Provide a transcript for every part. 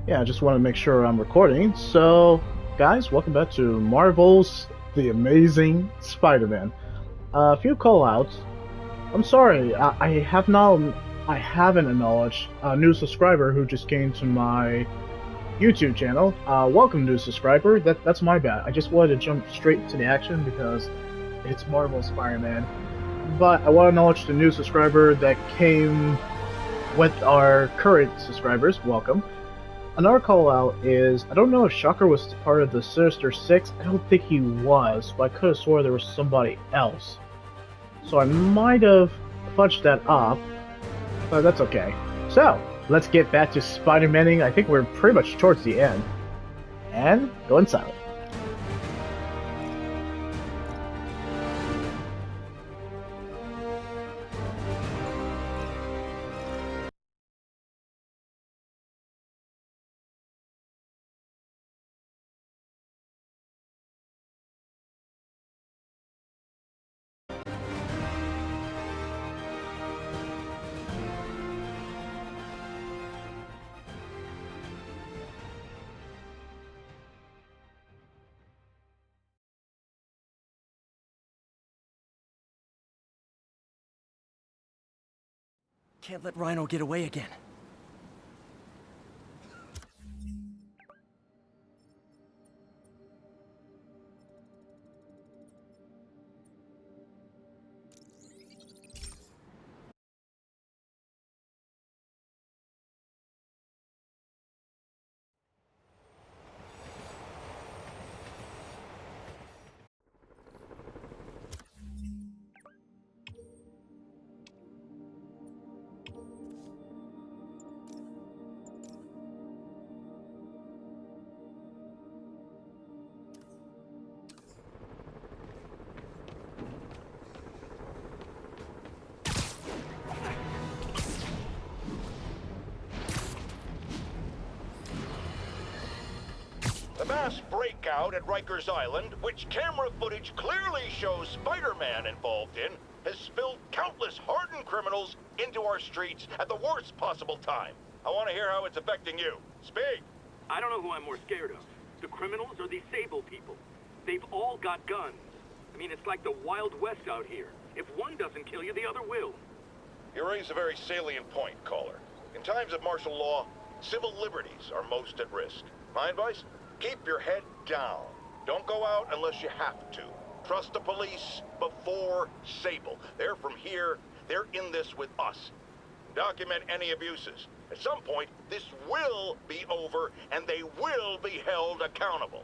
Yeah, I just want to make sure I'm recording. So, guys, welcome back to Marvel's The Amazing Spider-Man. A few call-outs. I'm sorry, I haven't acknowledged a new subscriber who just came to my YouTube channel. Welcome, new subscriber. That's my bad. I just wanted to jump straight to the action because it's Marvel Spider-Man. But I want to acknowledge the new subscriber that came with our current subscribers. Welcome. Another call out is I don't know if Shocker was part of the Sinister Six. I don't think he was, but I could have swore there was somebody else. So I might have fudged that up, but that's okay. So let's get back to Spider-Maning. I think we're pretty much towards the end. And go inside. Can't let Rhino get away again. The mass breakout at Rikers Island, which camera footage clearly shows Spider-Man involved in, has spilled countless hardened criminals into our streets at the worst possible time. I want to hear how it's affecting you. Speak! I don't know who I'm more scared of. The criminals or these Sable people. They've all got guns. I mean, it's like the Wild West out here. If one doesn't kill you, the other will. You raise a very salient point, caller. In times of martial law, civil liberties are most at risk. My advice? Keep your head down. Don't go out unless you have to. Trust the police before Sable. They're from here. They're in this with us. Document any abuses. At some point, this will be over, and they will be held accountable.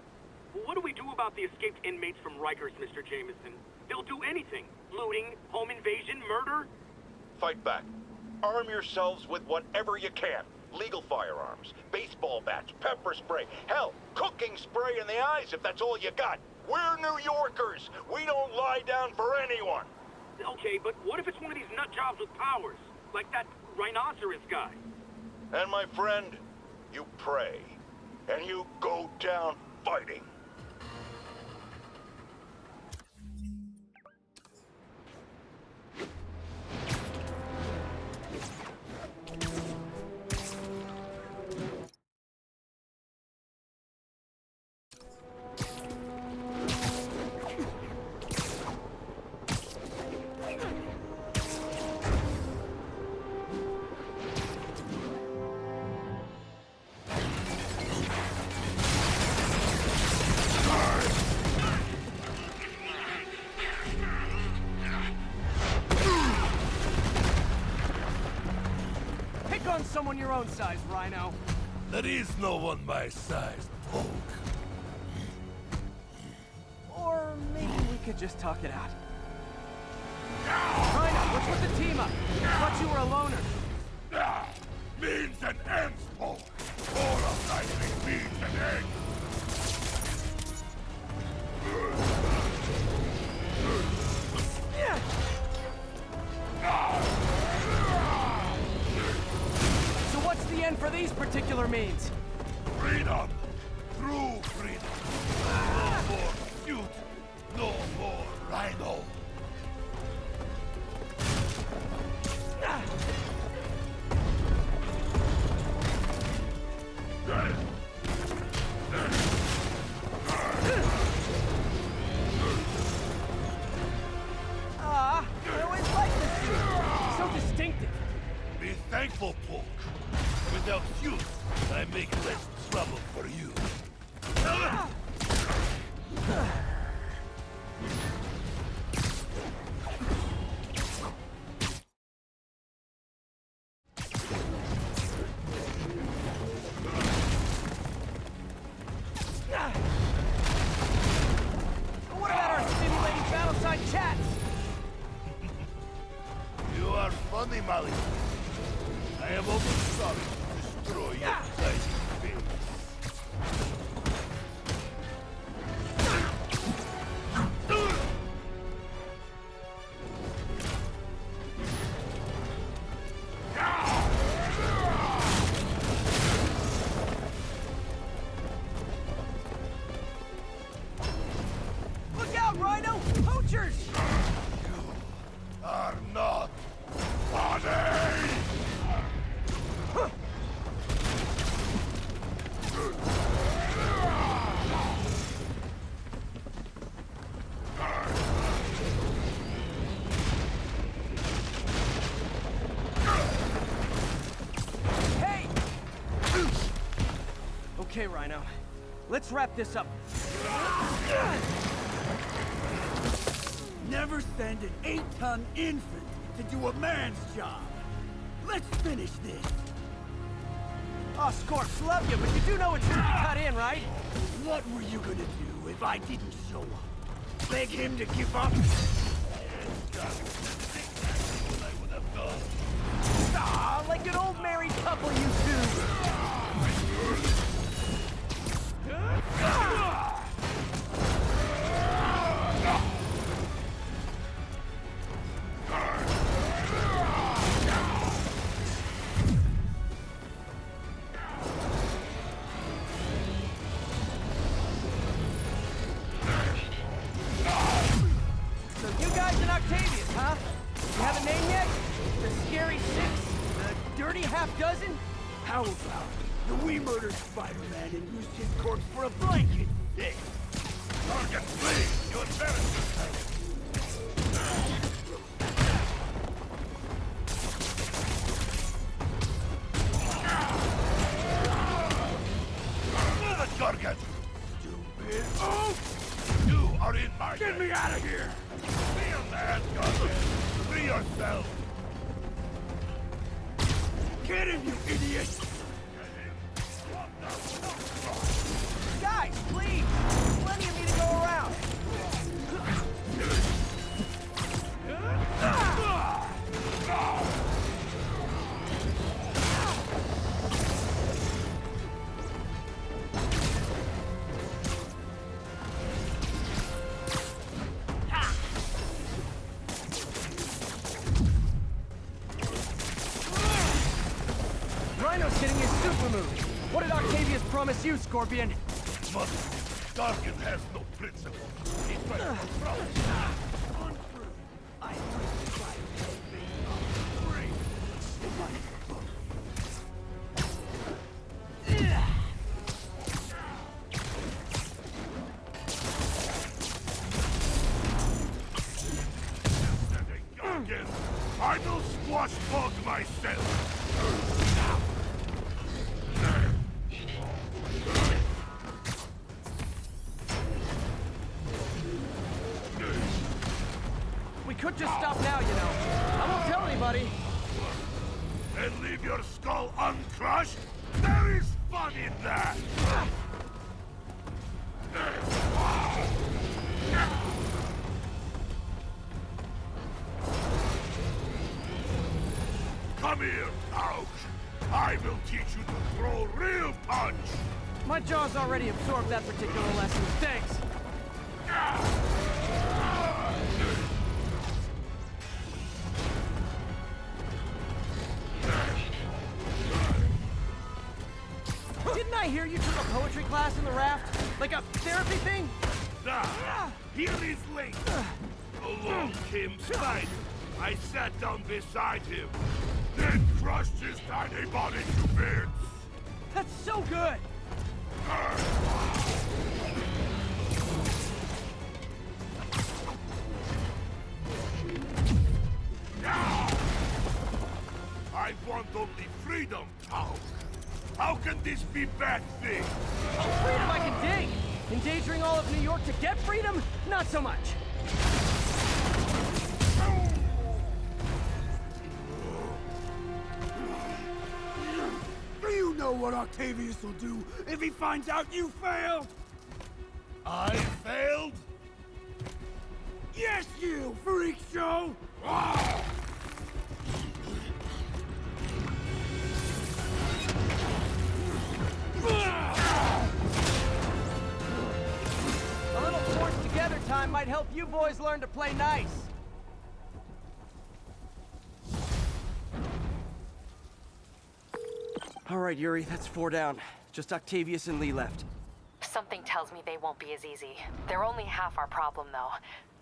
Well, what do we do about the escaped inmates from Rikers, Mr. Jameson? They'll do anything. Looting, home invasion, murder. Fight back. Arm yourselves with whatever you can. Legal firearms, baseball bats, pepper spray, hell, cooking spray in the eyes if that's all you got. We're New Yorkers. We don't lie down for anyone. Okay, but what if it's one of these nut jobs with powers? Like that rhinoceros guy? And my friend, you pray. And you go down fighting. Someone your own size, Rhino. There is no one my size, Poke. Or maybe we could just talk it out. Rhino, what's with the team up? I thought you were a loner. Beans and eggs, Poke. All of life beans and eggs. For these particular means. Freedom! True freedom! No more suit! No more Rhino! rifle poke. Without fuel, I make less trouble for you. What about our simulating battleside chats? You are funny, Molly. I am almost sorry to destroy your tiny face. Look out, Rhino! Poachers! Are not funny! Hey! Okay, Rhino. Let's wrap this up. Never send an 8-ton infant to do a man's job. Let's finish this. Oh, Scorps, love you, but you do know it's gonna be cut in, right? What were you gonna do if I didn't show up? Beg him to give up? Ah, like an old married couple, you two. So you guys in Octavius, huh? You have a name yet? The Scary Six? The Dirty Half Dozen? How about the we murdered Spider-Man and used his corpse for a blanket? Target, please! You're embarrassing. Move it, Target! Stupid. Oh! You are in my Get me out of here! Be a man, Target! Free yourself! Get him, you idiot! Guys, please! There's plenty of me to go around. Rhino's getting his super move. What did Octavius promise you, Scorpion? Mother, Target has no principle. He's trying to control us. Untrue. I heard Spider-Man being free. In my book. Again, I will squash bug myself. We could just stop now, you know. I won't tell anybody. And leave your skull uncrushed? There is fun in that! Come here, Ouch! I will teach you to throw real punch! My jaw's already absorbed that particular lesson. Thanks. Didn't I hear you took a poetry class in the raft? Like a therapy thing? Now, here is late. Along came Spider. I sat down beside him, then crushed his tiny body to bits. That's so good! I want only freedom, Paul. How can this be bad thing? Freedom I can dig! Endangering all of New York to get freedom? Not so much. Do you know what Octavius will do if he finds out you failed? I failed? Yes, you freak show! Ah! A little forced together time might help you boys learn to play nice. All right, Yuri, that's 4 down. Just Octavius and Lee left. Something tells me they won't be as easy. They're only half our problem, though.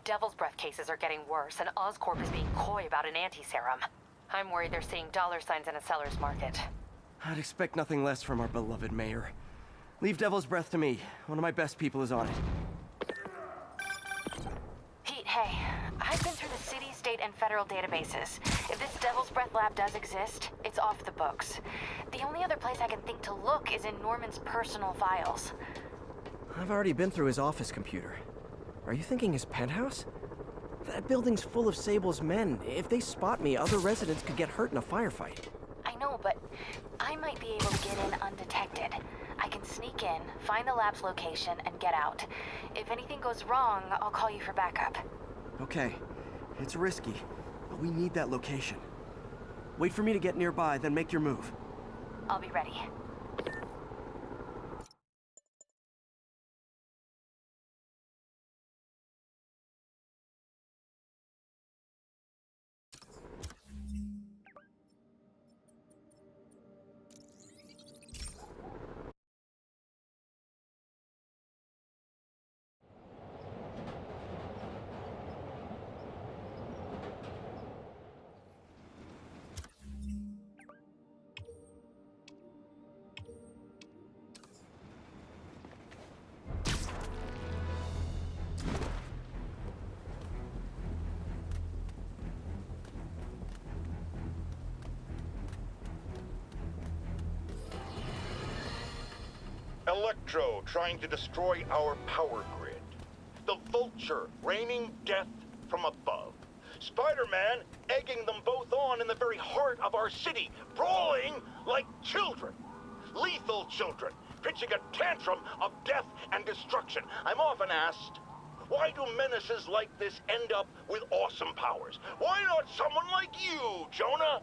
Devil's Breath cases are getting worse, and Oscorp is being coy about an anti-serum. I'm worried they're seeing dollar signs in a seller's market. I'd expect nothing less from our beloved mayor. Leave Devil's Breath to me. One of my best people is on it. Pete, hey. I've been through the city, state, and federal databases. If this Devil's Breath lab does exist, it's off the books. The only other place I can think to look is in Norman's personal files. I've already been through his office computer. Are you thinking his penthouse? That building's full of Sable's men. If they spot me, other residents could get hurt in a firefight. I know, but I might be able to get in undetected. I can sneak in, find the lab's location, and get out. If anything goes wrong, I'll call you for backup. Okay. It's risky, but we need that location. Wait for me to get nearby, then make your move. I'll be ready. Electro trying to destroy our power grid. The Vulture raining death from above. Spider-Man egging them both on in the very heart of our city, brawling like children. Lethal children, pitching a tantrum of death and destruction. I'm often asked, why do menaces like this end up with awesome powers? Why not someone like you, Jonah?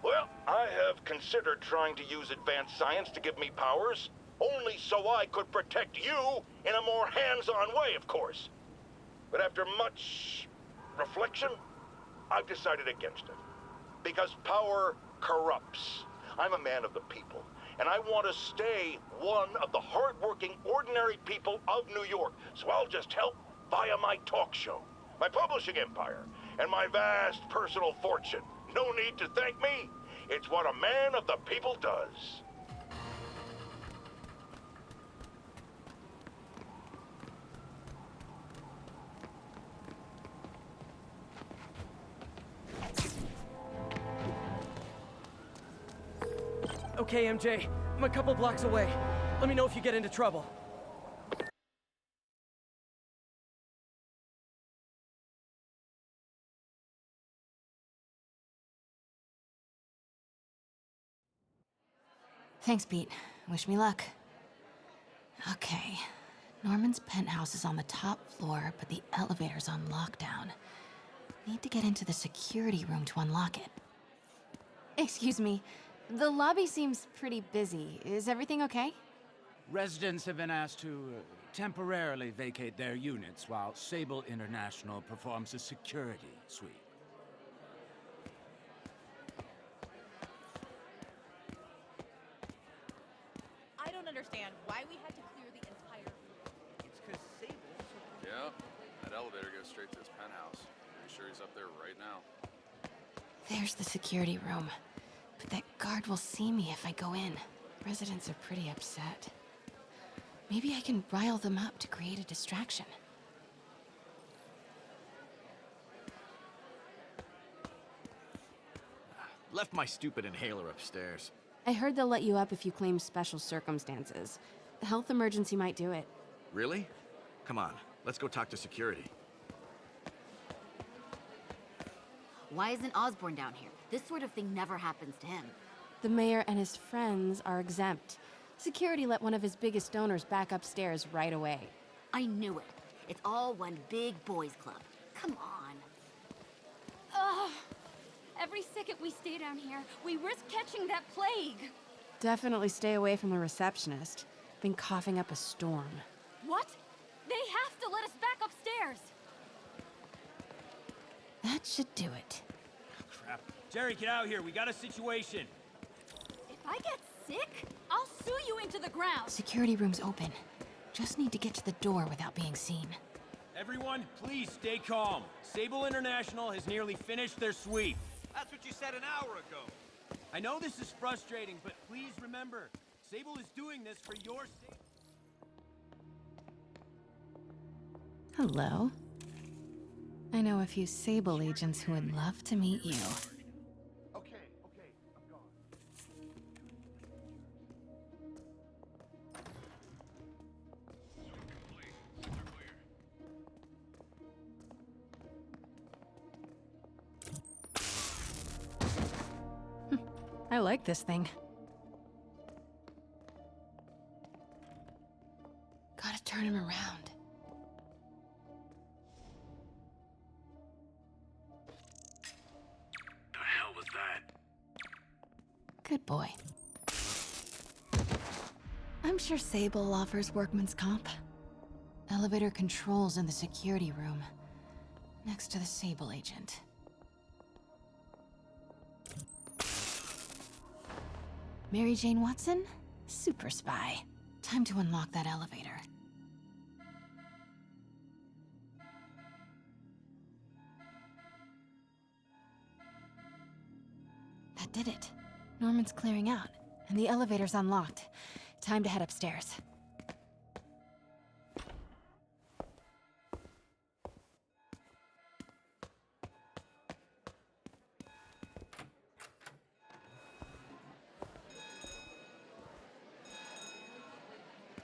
Well, I have considered trying to use advanced science to give me powers, only so I could protect you in a more hands-on way, of course. But after much reflection, I've decided against it. Because power corrupts. I'm a man of the people, and I want to stay one of the hard-working, ordinary people of New York, so I'll just help via my talk show, my publishing empire, and my vast personal fortune. No need to thank me. It's what a man of the people does. Okay, MJ. I'm a couple blocks away. Let me know if you get into trouble. Thanks, Pete. Wish me luck. Okay. Norman's penthouse is on the top floor, but the elevator's on lockdown. Need to get into the security room to unlock it. Excuse me. The lobby seems pretty busy. Is everything okay? Residents have been asked to temporarily vacate their units while Sable International performs a security sweep. I don't understand why we had to clear the entire floor. It's because Sable... Yeah, that elevator goes straight to his penthouse. Pretty sure he's up there right now. There's the security room. But that guard will see me if I go in. Residents are pretty upset. Maybe I can rile them up to create a distraction. Left my stupid inhaler upstairs. I heard they'll let you up if you claim special circumstances. A health emergency might do it. Really? Come on, let's go talk to security. Why isn't Osborn down here? This sort of thing never happens to him. The mayor and his friends are exempt. Security let one of his biggest donors back upstairs right away. I knew it. It's all one big boys club. Come on. Ugh. Every second we stay down here, we risk catching that plague. Definitely stay away from the receptionist. Been coughing up a storm. What? They have to let us back upstairs. That should do it. Crap. Jerry, get out here. We got a situation. If I get sick, I'll sue you into the ground. Security room's open. Just need to get to the door without being seen. Everyone, please stay calm. Sable International has nearly finished their sweep. That's what you said an hour ago. I know this is frustrating, but please remember, Sable is doing this for your sake. Hello. I know a few Sable agents who would love to meet you. Okay, I'm gone. I like this thing. Gotta turn him around. The hell was that? Good boy. I'm sure Sable offers workman's comp. Elevator controls in the security room, next to the Sable agent. Mary Jane Watson? Super spy. Time to unlock that elevator. That did it. Norman's clearing out, and the elevator's unlocked. Time to head upstairs.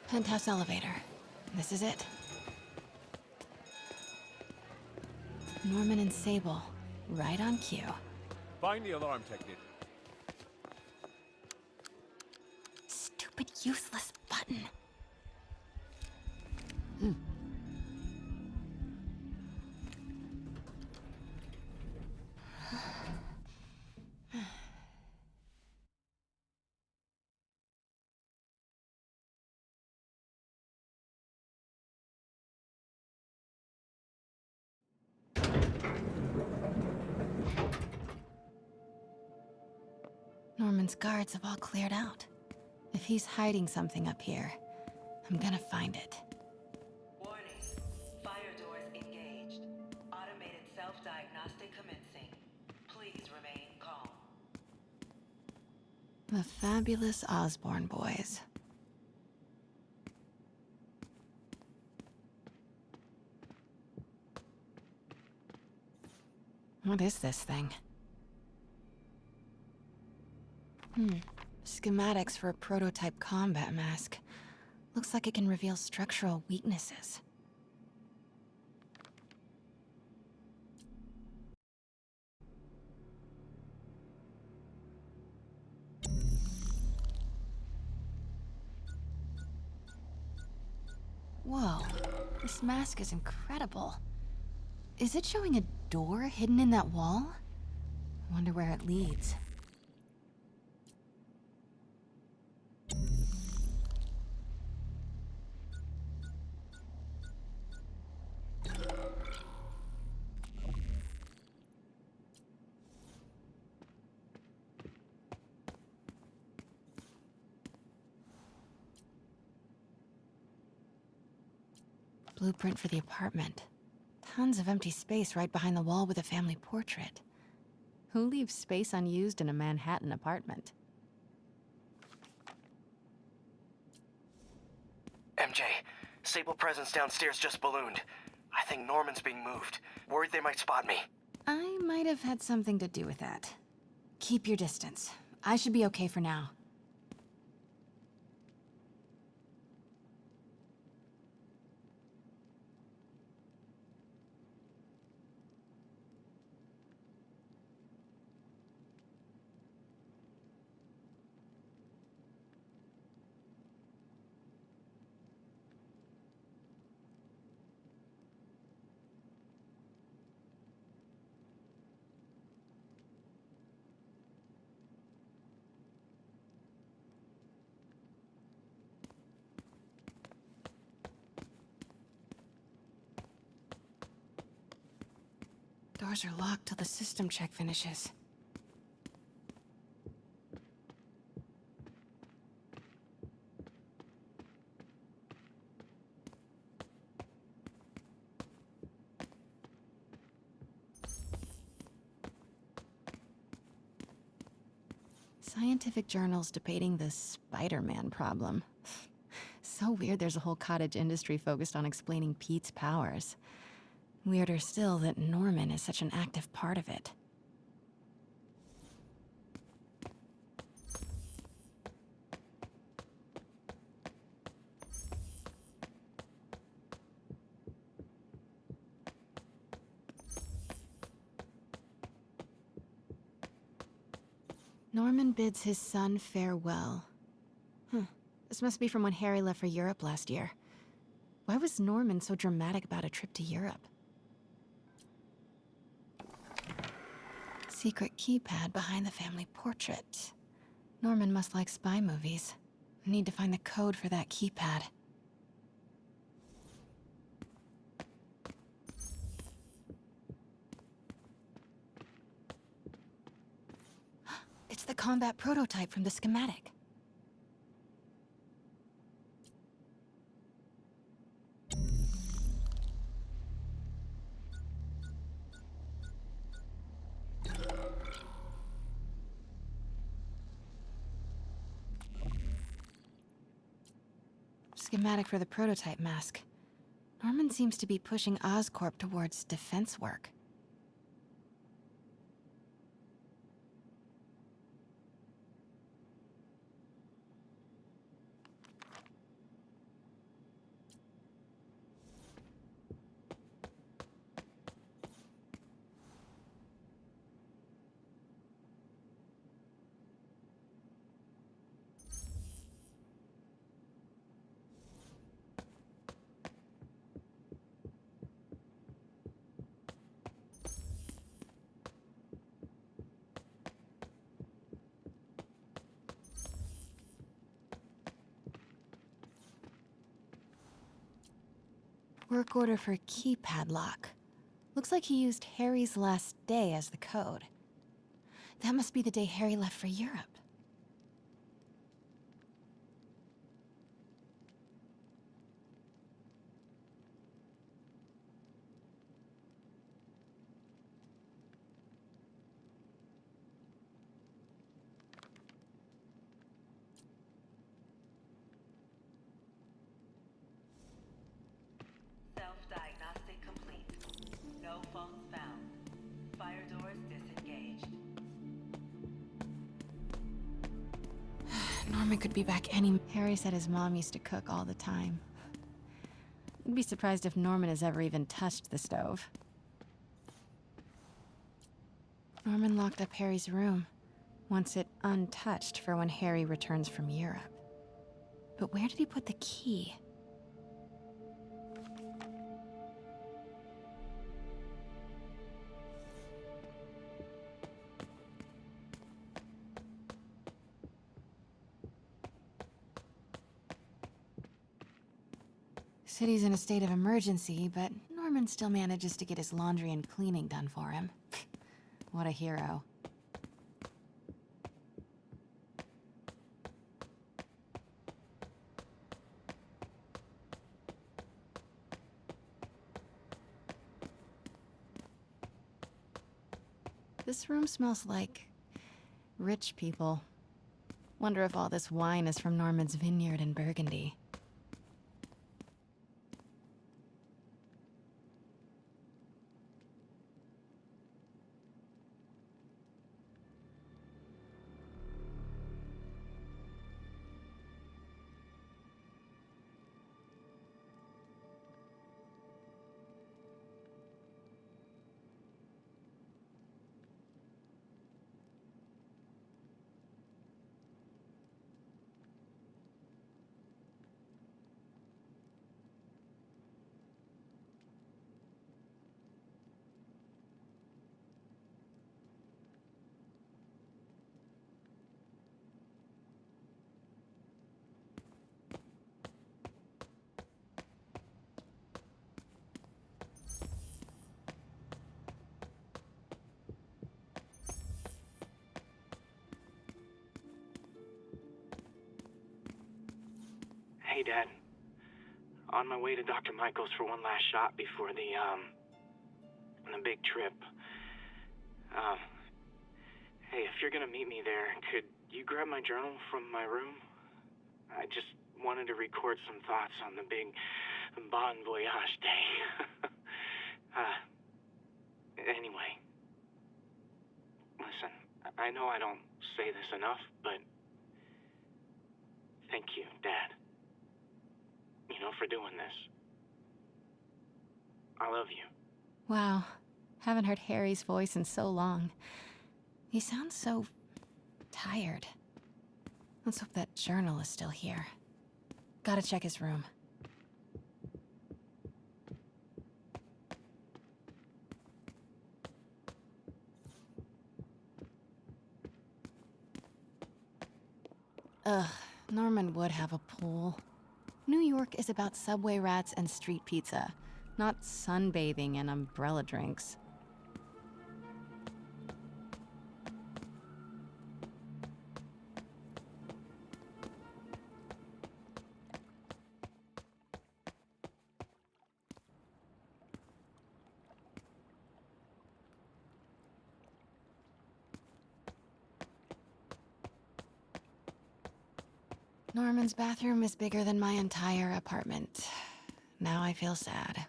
Penthouse elevator. This is it. Norman and Sable, right on cue. Find the alarm technician. Stupid, useless button. Norman's guards have all cleared out. If he's hiding something up here, I'm gonna find it. Warning. Fire doors engaged. Automated self-diagnostic commencing. Please remain calm. The fabulous Osborn boys. What is this thing? Schematics for a prototype combat mask. Looks like it can reveal structural weaknesses. Whoa, this mask is incredible. Is it showing a door hidden in that wall? I wonder where it leads. Blueprint for the apartment. Tons of empty space right behind the wall with a family portrait. Who leaves space unused in a Manhattan apartment? MJ, Sable presence downstairs just ballooned. I think Norman's being moved. Worried they might spot me. I might have had something to do with that. Keep your distance. I should be okay for now. Doors are locked till the system check finishes. Scientific journals debating the Spider-Man problem. So weird there's a whole cottage industry focused on explaining Pete's powers. Weirder still that Norman is such an active part of it. Norman bids his son farewell. This must be from when Harry left for Europe last year. Why was Norman so dramatic about a trip to Europe? Secret keypad behind the family portrait. Norman must like spy movies. Need to find the code for that keypad. It's the combat prototype from the schematic. Schematic for the prototype mask. Norman seems to be pushing Oscorp towards defense work. Work order for keypad lock. Looks like he used Harry's last day as the code. That must be the day Harry left for Europe. Self-diagnostic complete. No phones found. Fire doors disengaged. Norman could be back any... Harry said his mom used to cook all the time. I'd be surprised if Norman has ever even touched the stove. Norman locked up Harry's room. Wants it untouched for when Harry returns from Europe. But where did he put the key? City's in a state of emergency, but Norman still manages to get his laundry and cleaning done for him. What a hero. This room smells like rich people. Wonder if all this wine is from Norman's vineyard in Burgundy. Hey, Dad. On my way to Dr. Michael's for one last shot before the big trip. Hey, if you're gonna meet me there, could you grab my journal from my room? I just wanted to record some thoughts on the big Bon Voyage day. Anyway. Listen, I know I don't say this enough, but thank you, Dad. You know, for doing this. I love you. Wow. Haven't heard Harry's voice in so long. He sounds so tired. Let's hope that journal is still here. Gotta check his room. Ugh, Norman would have a pool. New York is about subway rats and street pizza, not sunbathing and umbrella drinks. Norman's bathroom is bigger than my entire apartment. Now I feel sad.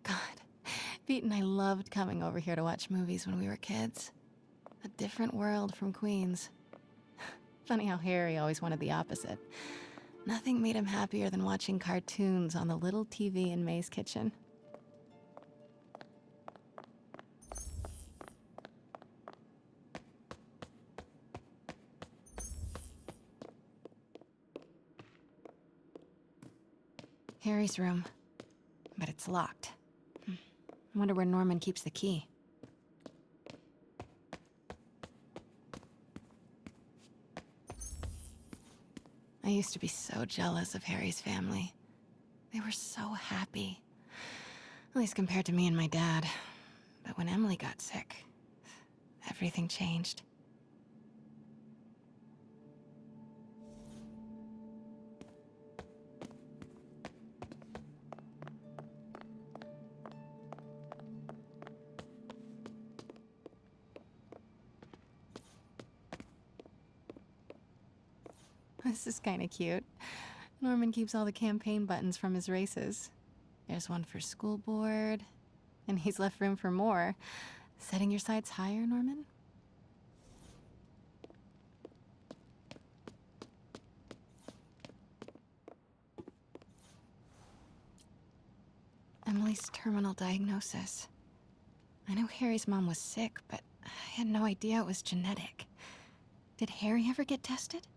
God, Pete and I loved coming over here to watch movies when we were kids. A different world from Queens. Funny how Harry always wanted the opposite. Nothing made him happier than watching cartoons on the little TV in May's kitchen. Harry's room. But it's locked. I wonder where Norman keeps the key. I used to be so jealous of Harry's family. They were so happy. At least compared to me and my dad. But when Emily got sick, everything changed. This is kinda cute. Norman keeps all the campaign buttons from his races. There's one for school board, and he's left room for more. Setting your sights higher, Norman? Emily's terminal diagnosis. I know Harry's mom was sick, but I had no idea it was genetic. Did Harry ever get tested?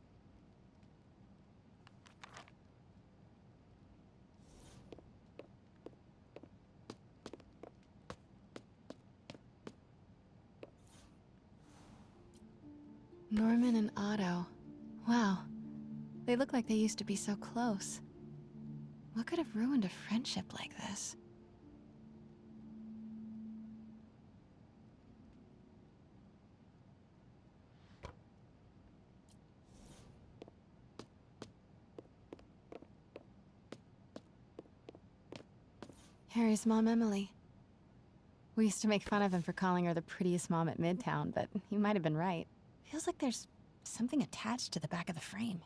Norman and Otto. Wow. They look like they used to be so close. What could have ruined a friendship like this? Harry's mom, Emily. We used to make fun of him for calling her the prettiest mom at Midtown, but he might have been right. Feels like there's something attached to the back of the frame.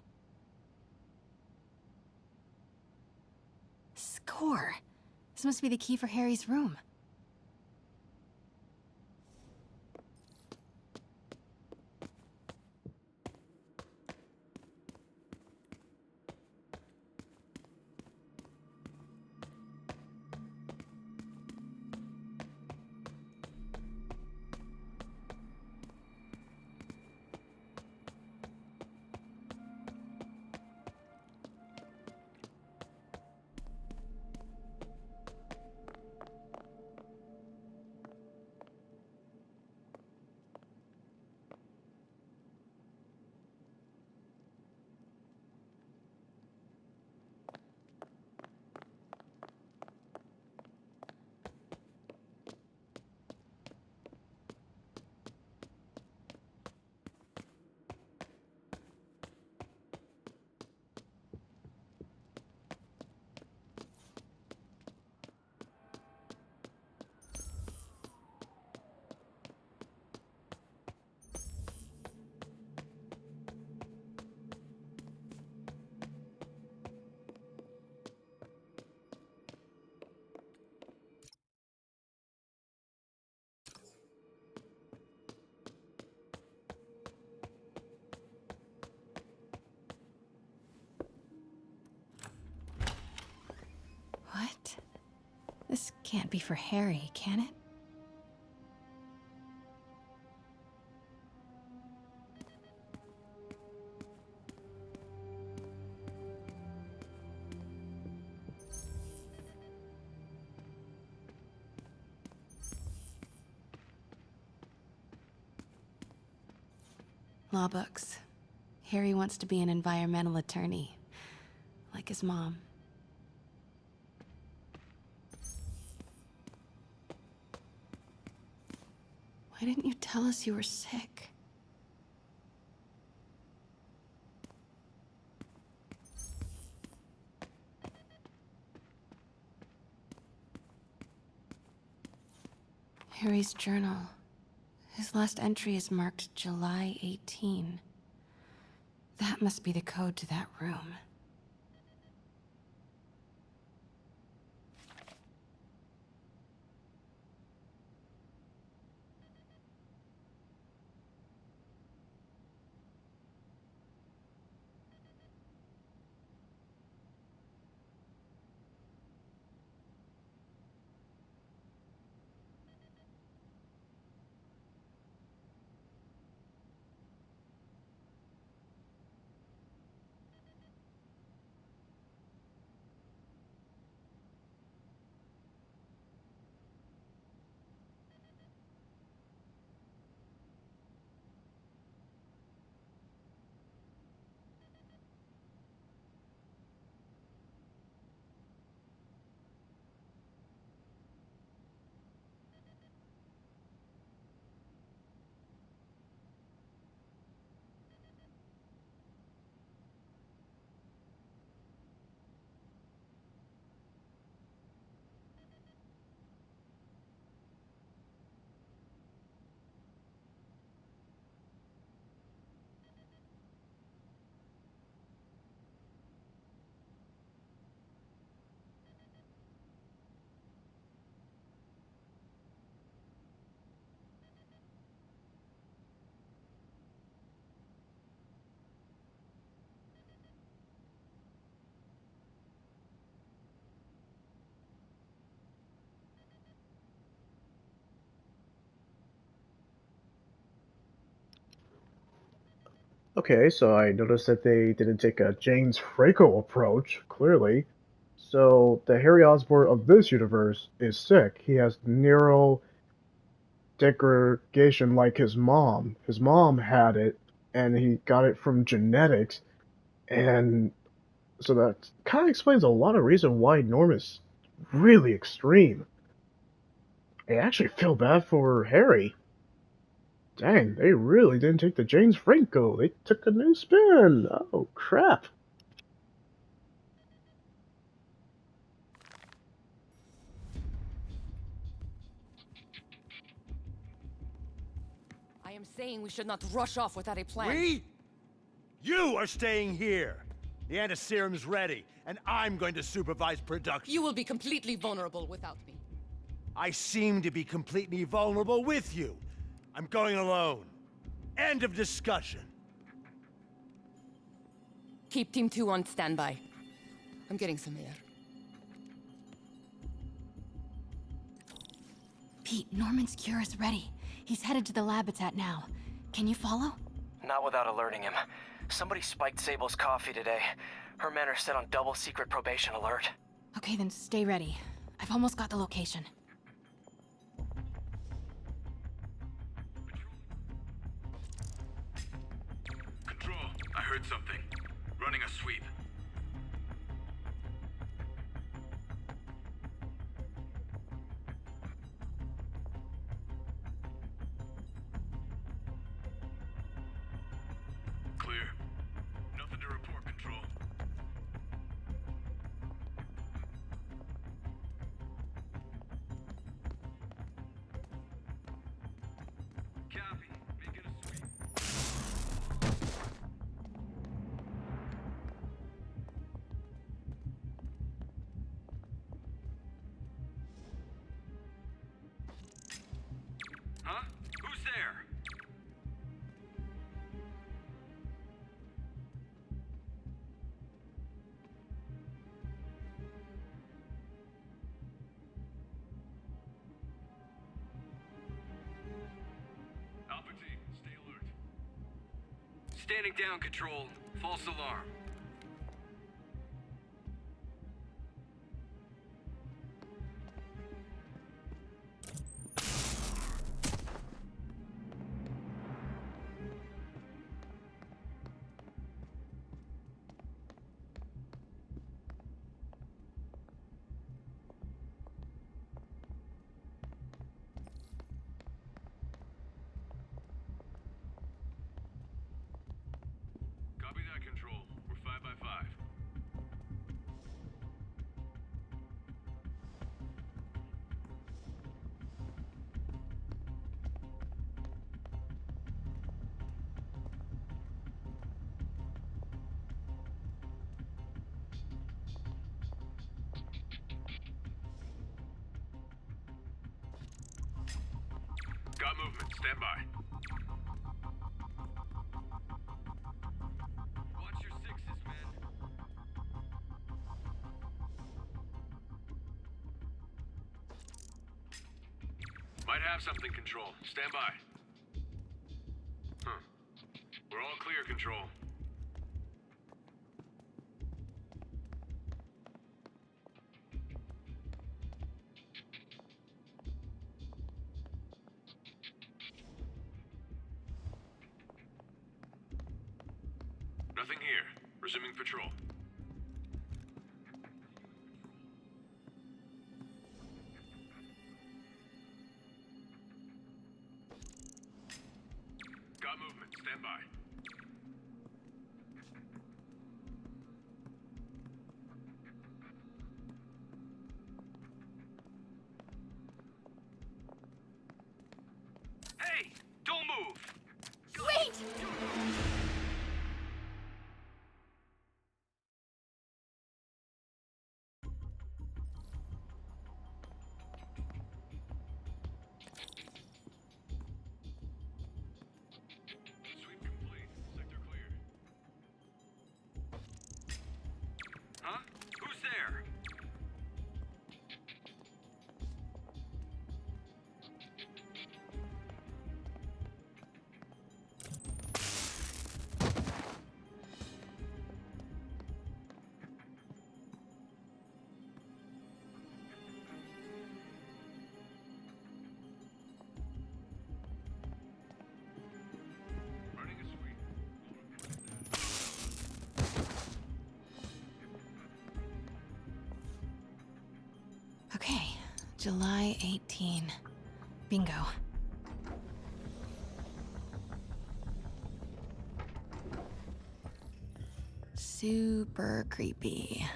Score! This must be the key for Harry's room. Can't be for Harry, can it? Law books. Harry wants to be an environmental attorney, like his mom. Why didn't you tell us you were sick? Harry's journal. His last entry is marked July 18. That must be the code to that room. Okay, so I noticed that they didn't take a James Franco approach, clearly. So the Harry Osborn of this universe is sick. He has neurodegradation like his mom. His mom had it, and he got it from genetics, and so that kind of explains a lot of reason why Norm is really extreme. I actually feel bad for Harry. Dang, they really didn't take the James Franco. They took a new spin. Oh, crap. I am saying we should not rush off without a plan. We? You are staying here. The antiserum's ready, and I'm going to supervise production. You will be completely vulnerable without me. I seem to be completely vulnerable with you. I'm going alone. End of discussion. Keep Team 2 on standby. I'm getting some air. Pete, Norman's cure is ready. He's headed to the lab it's at now. Can you follow? Not without alerting him. Somebody spiked Sable's coffee today. Her men are set on double secret probation alert. Okay, then stay ready. I've almost got the location. Control, I heard something. Running a sweep. Clear. Nothing to report, Control. Copy. Making a sweep. Huh? Who's there? Standing down, Control. False alarm. Copy that, Control. We're 5 by 5. Got movement. Stand by. Watch your sixes, man. Might have something, Control. Stand by. We're all clear, Control. Nothing here. Resuming patrol. Got movement. Stand by. Hey! Don't move! Wait! Sweep complete. Sector clear. Huh? Who's there? Running a sweep. Okay, July 18. Bingo. Super creepy.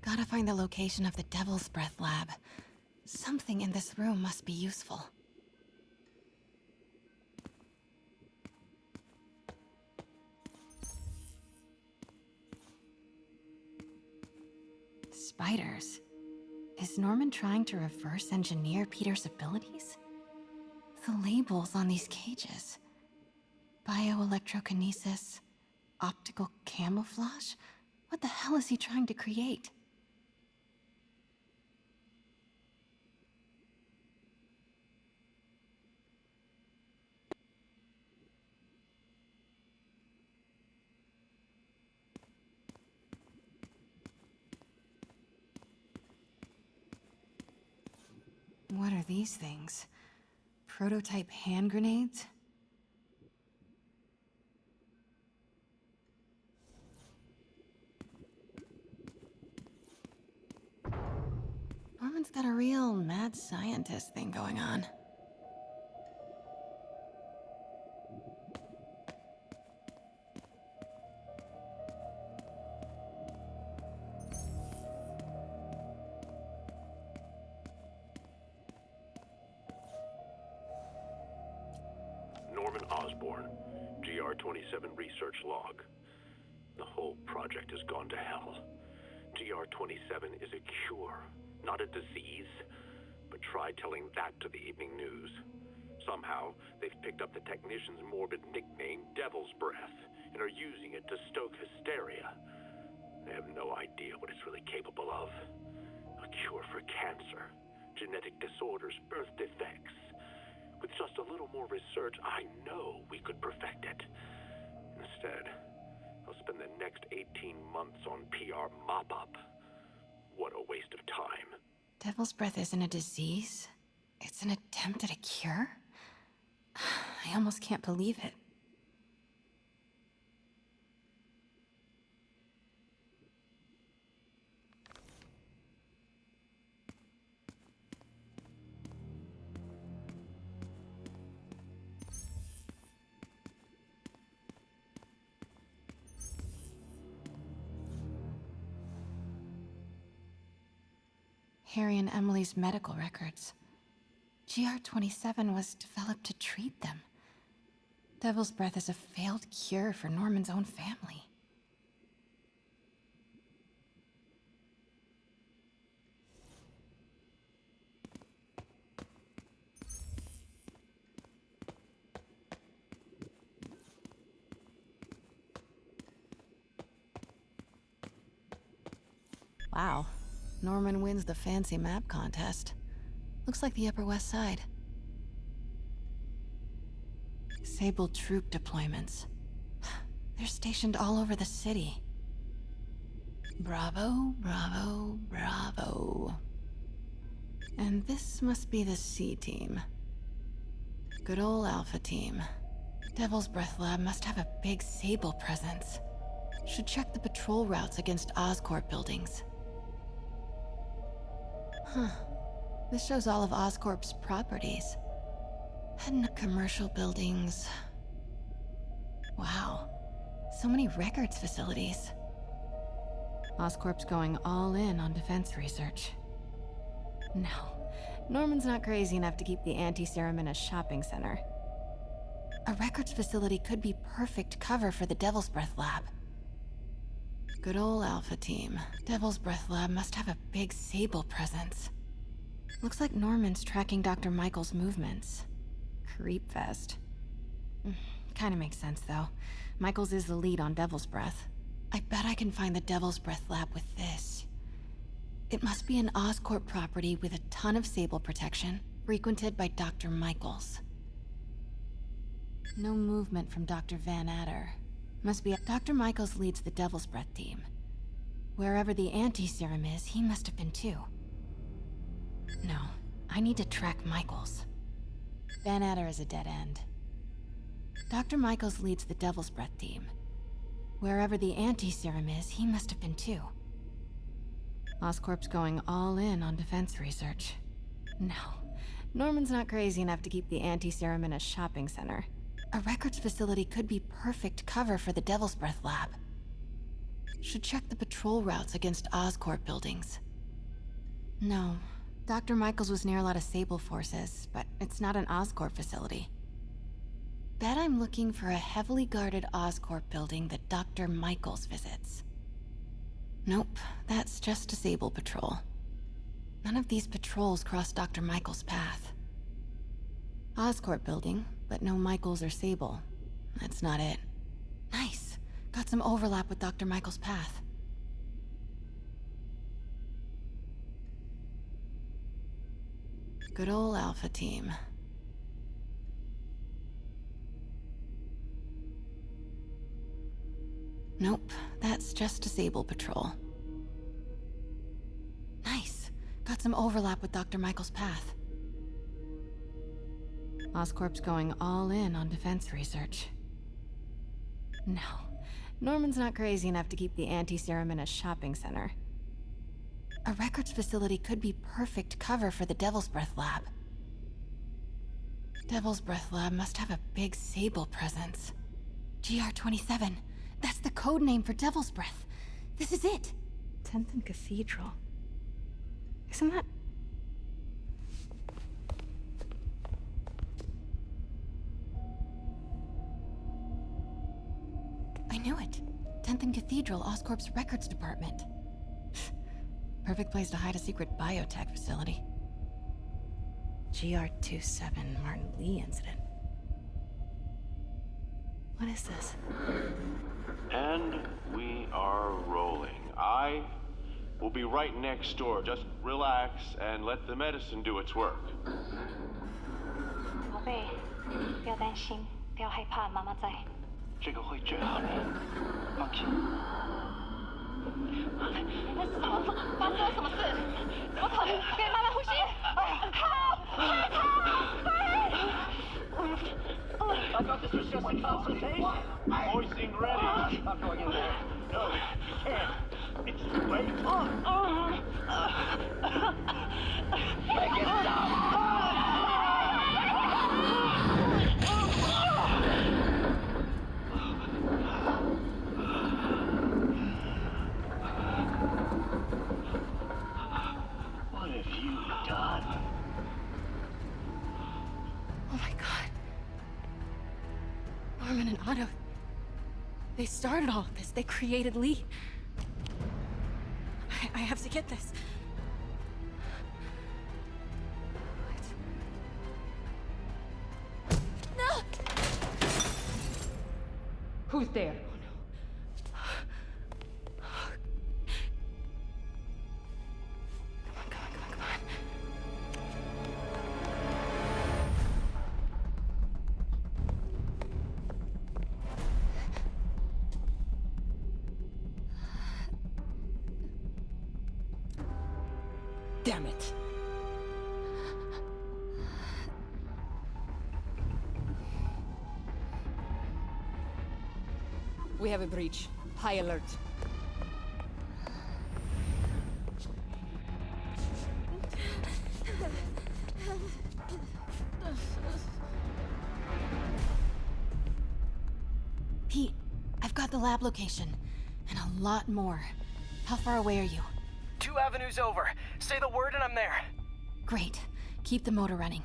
Gotta find the location of the Devil's Breath lab. Something in this room must be useful. Spiders. Is Norman trying to reverse engineer Peter's abilities? The labels on these cages. Bioelectrokinesis, optical camouflage? What the hell is he trying to create? What are these things? Prototype hand grenades? Norman's got a real mad scientist thing going on. Norman Osborn, GR-27 research log. The whole project has gone to hell. GR-27 is a cure, not a disease. But try telling that to the evening news. Somehow, they've picked up the technician's morbid nickname, Devil's Breath, and are using it to stoke hysteria. They have no idea what it's really capable of. A cure for cancer, genetic disorders, birth defects. With just a little more research, I know we could perfect it. Instead, next 18 months on PR mop-up. What a waste of time. Devil's breath isn't a disease. It's an attempt at a cure? I almost can't believe it. Harry and Emily's medical records. GR27 was developed to treat them. Devil's breath is a failed cure for Norman's own family. Wow. Norman wins the fancy map contest. Looks like the Upper West Side. Sable troop deployments. They're stationed all over the city. Bravo, bravo, bravo. And this must be the C team. Good old Alpha team. Devil's Breath Lab must have a big Sable presence. Should check the patrol routes against Oscorp buildings. Huh. This shows all of Oscorp's properties. And commercial buildings. Wow. So many records facilities. Oscorp's going all in on defense research. No. Norman's not crazy enough to keep the anti-serum in a shopping center. A records facility could be perfect cover for the Devil's Breath Lab. Good old Alpha team. Devil's Breath Lab must have a big Sable presence. Looks like Norman's tracking Dr. Michael's movements. Creepfest. Kinda makes sense, though. Michaels is the lead on Devil's Breath. I bet I can find the Devil's Breath Lab with this. It must be an Oscorp property with a ton of Sable protection, frequented by Dr. Michaels. No movement from Dr. Van Adder. Must be Dr. Michaels leads the Devil's Breath team. Wherever the anti-serum is, he must have been too. No, I need to track Michaels. Van Adder is a dead end. Dr. Michaels leads the Devil's Breath team. Wherever the anti-serum is, he must have been too. Oscorp's going all in on defense research. No, Norman's not crazy enough to keep the anti-serum in a shopping center. A records facility could be perfect cover for the Devil's Breath Lab. Should check the patrol routes against Oscorp buildings. No, Dr. Michaels was near a lot of Sable forces, but it's not an Oscorp facility. Bet I'm looking for a heavily guarded Oscorp building that Dr. Michaels visits. Nope, that's just a Sable patrol. None of these patrols cross Dr. Michaels' path. Oscorp building, but no Michaels or Sable. That's not it. Nice. Got some overlap with Dr. Michaels' path. Good old Alpha team. Nope, that's just a Sable patrol. Nice. Got some overlap with Dr. Michaels' path. Oscorp's going all in on defense research. No, Norman's not crazy enough to keep the anti-serum in a shopping center. A records facility could be perfect cover for the Devil's Breath Lab. Devil's Breath Lab must have a big Sable presence. GR27. That's the code name for Devil's Breath. This is it. 10th and Cathedral. Isn't that... I knew it. 10th and Cathedral, Oscorp's records department. Perfect place to hide a secret biotech facility. GR27 Martin Lee incident. What is this? And we are rolling. I will be right next door. Just relax and let the medicine do its work. 宝贝，不要担心，不要害怕，妈妈在。这个会治好你，放心。你在什么？发生了什么事？怎么可能？可以慢慢呼吸。I got this was just a consultation. Hoisting ready. I'm going in there. No, you can't. It's too late. Make it stop. What have you done? Oh my god. Norman and Otto. They started all of this. They created Lee. I have to get this. What? No! Who's there? Damn it. We have a breach. High alert. Pete, I've got the lab location. And a lot more. How far away are you? 2 avenues over. Say the word and I'm there. Great. Keep the motor running.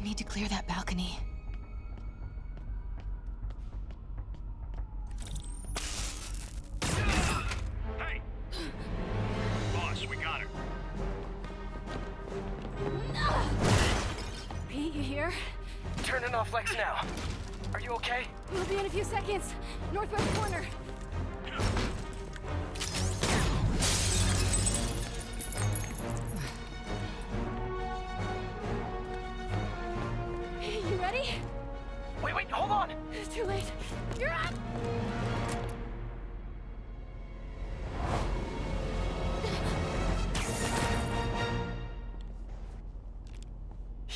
Need to clear that balcony. Hey! Boss, we got her. Pete, you here? Turning off Lex now. Are you okay? We'll be in a few seconds. Northwest corner. You ready? Wait, hold on! It's too late. You're up!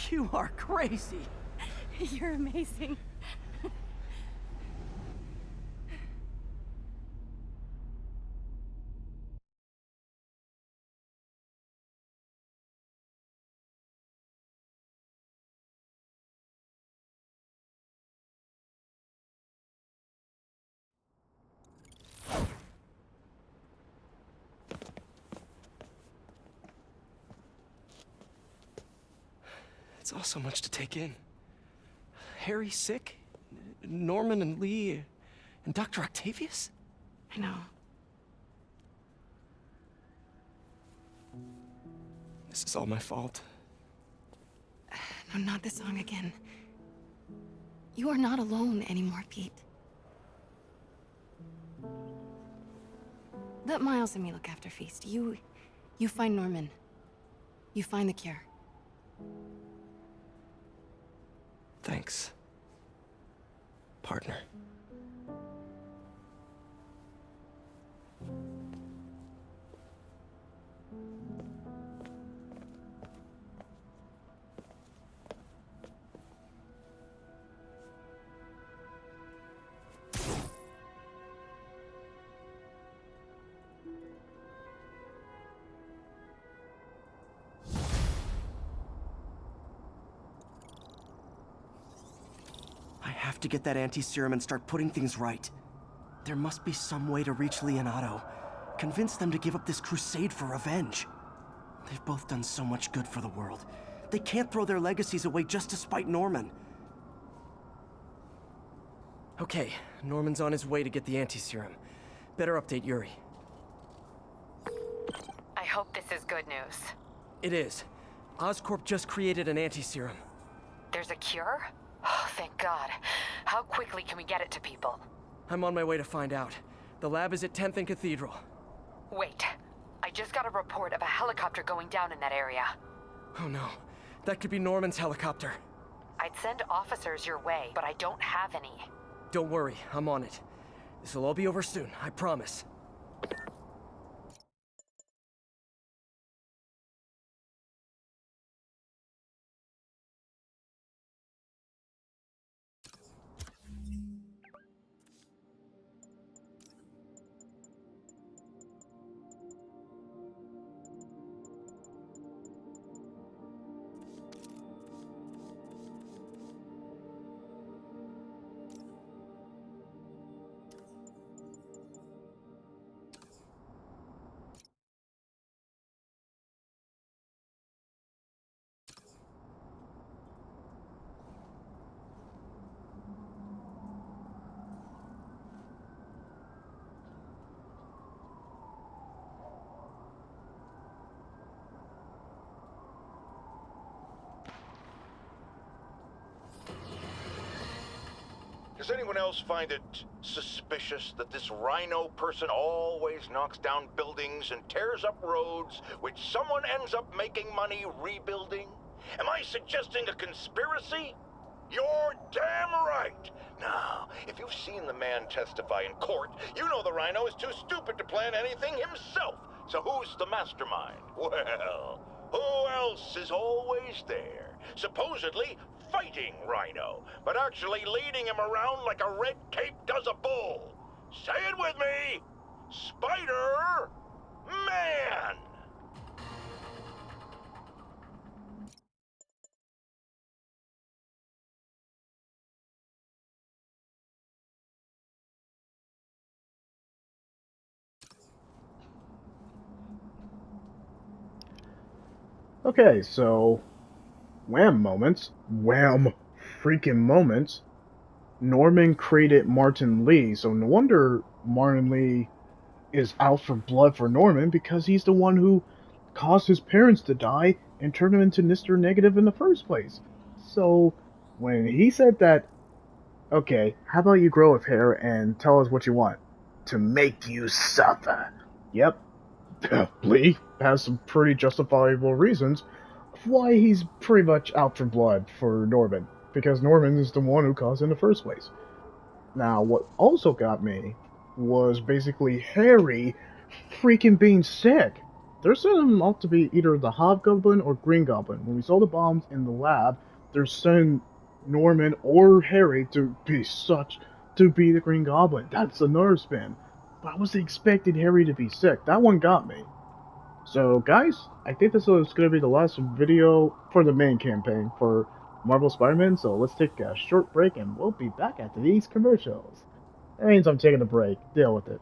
You are crazy. You're amazing. It's all so much to take in. Harry sick? Norman and Lee? And Dr. Octavius? I know. This is all my fault. No, not this song again. You are not alone anymore, Pete. Let Miles and me look after Feast. You find Norman. You find the cure. Thanks, partner. have to get that anti-serum and start putting things right. There must be some way to reach Leonardo. Convince them to give up this crusade for revenge. They've both done so much good for the world. They can't throw their legacies away just to spite Norman. Okay, Norman's on his way to get the anti-serum. Better update Yuri. I hope this is good news. It is. Oscorp just created an anti-serum. There's a cure? Oh, thank God. How quickly can we get it to people? I'm on my way to find out. The lab is at 10th and Cathedral. Wait. I just got a report of a helicopter going down in that area. Oh no. That could be Norman's helicopter. I'd send officers your way, but I don't have any. Don't worry, I'm on it. This'll all be over soon, I promise. Does anyone else find it suspicious that this Rhino person always knocks down buildings and tears up roads, which someone ends up making money rebuilding? Am I suggesting a conspiracy? You're damn right! Now, if you've seen the man testify in court, you know the Rhino is too stupid to plan anything himself. So who's the mastermind? Well, who else is always there? Supposedly fighting Rhino, but actually leading him around like a red cape does a bull. Say it with me! Spider-Man! Okay, so WHAM moments. WHAM freaking moments. Norman created Martin Lee, so no wonder Martin Lee is out for blood for Norman, because he's the one who caused his parents to die and turned him into Mr. Negative in the first place. So when he said that, okay, how about you grow a hair and tell us what you want? To make you suffer. Yep. Lee has some pretty justifiable reasons why he's pretty much out for blood for Norman, because Norman is the one who caused it in the first place. Now, what also got me was basically Harry freaking being sick. They're setting him up to be either the Hobgoblin or Green Goblin. When we saw the bombs in the lab, they're sending Norman or Harry to be the Green Goblin. That's another spin. But I wasn't expecting Harry to be sick. That one got me. So, guys, I think this is going to be the last video for the main campaign for Marvel Spider-Man, so let's take a short break and we'll be back after these commercials. That means I'm taking a break. Deal with it.